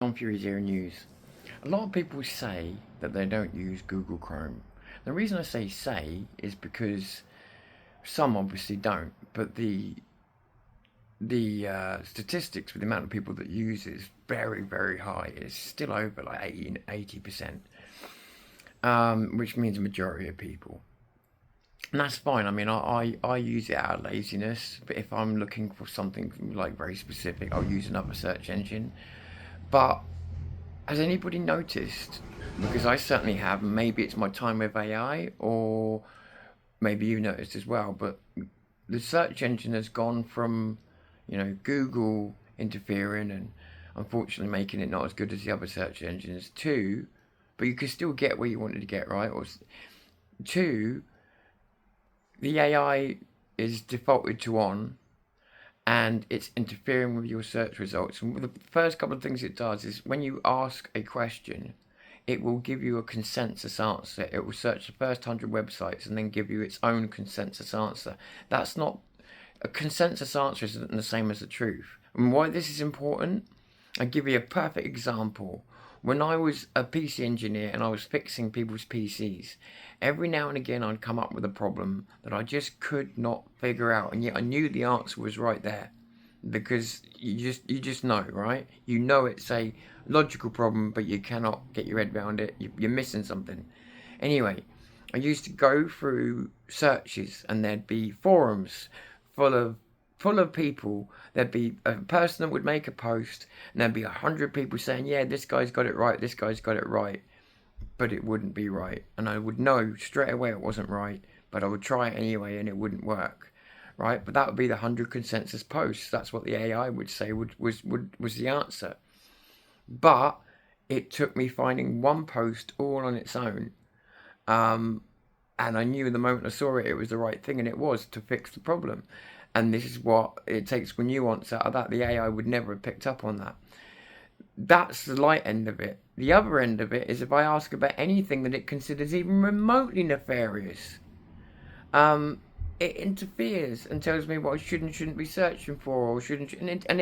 On Fury Zero News. A lot of people say that they don't use Google Chrome. The reason I say is because some obviously don't, but the statistics for the amount of people that use it is very high. It's still over like 80%, which means a majority of people. And that's fine. I mean, I use it out of laziness, but if I'm looking for something like very specific, I'll use another search engine. But has anybody noticed? Because I certainly have. Maybe it's my time with AI, or maybe you noticed as well. But the search engine has gone from, Google interfering and unfortunately making it not as good as the other search engines. To, but you could still get where you wanted to get, right? Or two, the AI is defaulted to on, and it's interfering with your search results. And the first couple of things it does is when you ask a question, it will give you a consensus answer. It will search the first 100 websites and then give you its own consensus answer. That's not a consensus answer, isn't the same as the truth. And why this is important, I'll give you a perfect example. When I was a PC engineer and I was fixing people's PCs, every now and again I'd come up with a problem that I just could not figure out, and yet I knew the answer was right there, because you just know, right? You know it's a logical problem, but you cannot get your head around it. You're missing something. Anyway, I used to go through searches, and there'd be forums full of people. There'd be a person that would make a post, and there'd be 100 people saying, yeah, this guy's got it right, this guy's got it right, but it wouldn't be right. And I would know straight away it wasn't right, but I would try it anyway and it wouldn't work, right? But that would be the 100 consensus posts. That's what the AI would say was the answer. But it took me finding one post all on its own. And I knew the moment I saw it, it was the right thing, and it was to fix the problem. And this is what it takes for nuance out of that. The AI would never have picked up on that. That's the light end of it. The other end of it is if I ask about anything that it considers even remotely nefarious, it interferes and tells me what I should and shouldn't be searching for, or shouldn't, and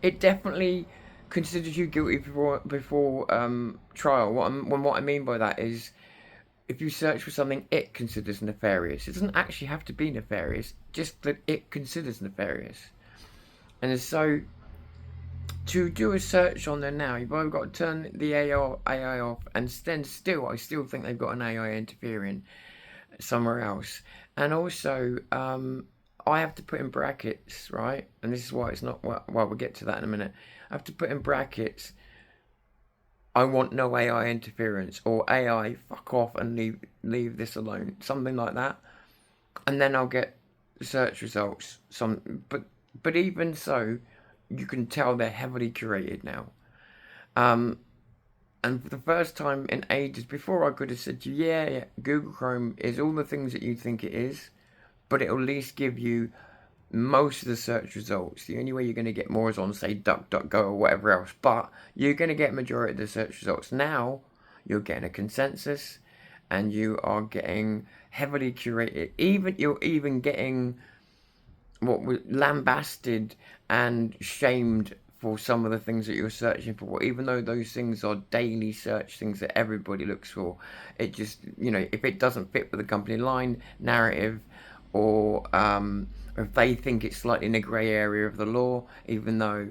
it definitely considers you guilty before trial. What I mean by that is, if you search for something it considers nefarious, it doesn't actually have to be nefarious, just that it considers nefarious. And so, to do a search on there now, you've either got to turn the AI off, and then I still think they've got an AI interfering somewhere else. And also, I have to put in brackets, right? And this is why it's not, well, we'll get to that in a minute. I have to put in brackets, I want no AI interference, or AI, fuck off and leave this alone, something like that. And then I'll get search results. But even so, you can tell they're heavily curated now. And for the first time in ages, before I could have said to you, yeah, Google Chrome is all the things that you think it is, but it'll at least give you most of the search results. The only way you're going to get more is on, say, DuckDuckGo or whatever else, but you're going to get majority of the search results. Now, you're getting a consensus, and you are getting heavily curated. You're even getting what was lambasted and shamed for some of the things that you're searching for, even though those things are daily search things that everybody looks for. It just, if it doesn't fit with the company line, narrative, or if they think it's slightly in a grey area of the law, even though,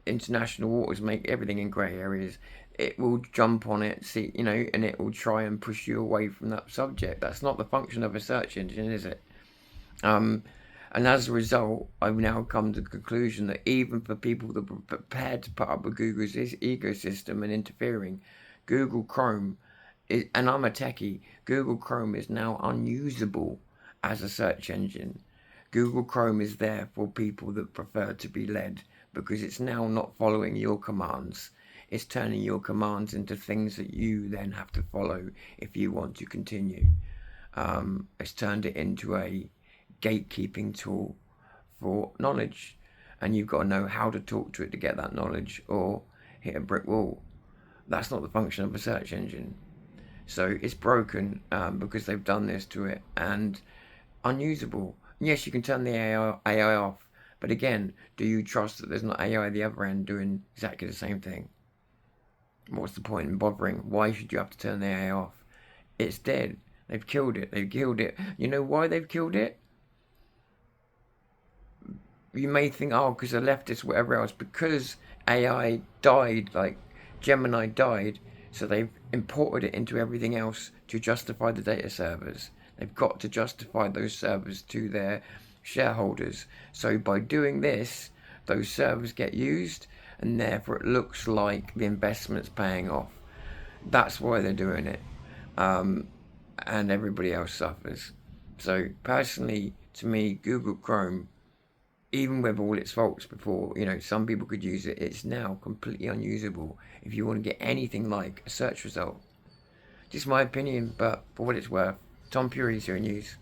international waters make everything in grey areas, it will jump on it, and it will try and push you away from that subject. That's not the function of a search engine, is it? And as a result, I've now come to the conclusion that even for people that were prepared to put up with Google's ecosystem and interfering, Google Chrome, and I'm a techie, Google Chrome is now unusable as a search engine. Google Chrome is there for people that prefer to be led, because it's now not following your commands. It's turning your commands into things that you then have to follow if you want to continue. It's turned it into a gatekeeping tool for knowledge, and you've got to know how to talk to it to get that knowledge, or hit a brick wall. That's not the function of a search engine. So it's broken because they've done this to it, and unusable. Yes, you can turn the AI off, But again, do you trust that there's not AI at the other end doing exactly the same thing? What's the point in bothering? Why should you have to turn the AI off? It's dead. They've killed it. They've killed it. You know why they've killed it? You may think, oh, because the leftists, whatever else, because AI died, like Gemini died, so they've imported it into everything else to justify the data servers. They've got to justify those servers to their shareholders. So by doing this, those servers get used, and therefore it looks like the investment's paying off. That's why they're doing it. And everybody else suffers. So personally, to me, Google Chrome, even with all its faults before, some people could use it, it's now completely unusable if you want to get anything like a search result. Just my opinion, but for what it's worth. Tom Puri's here in news.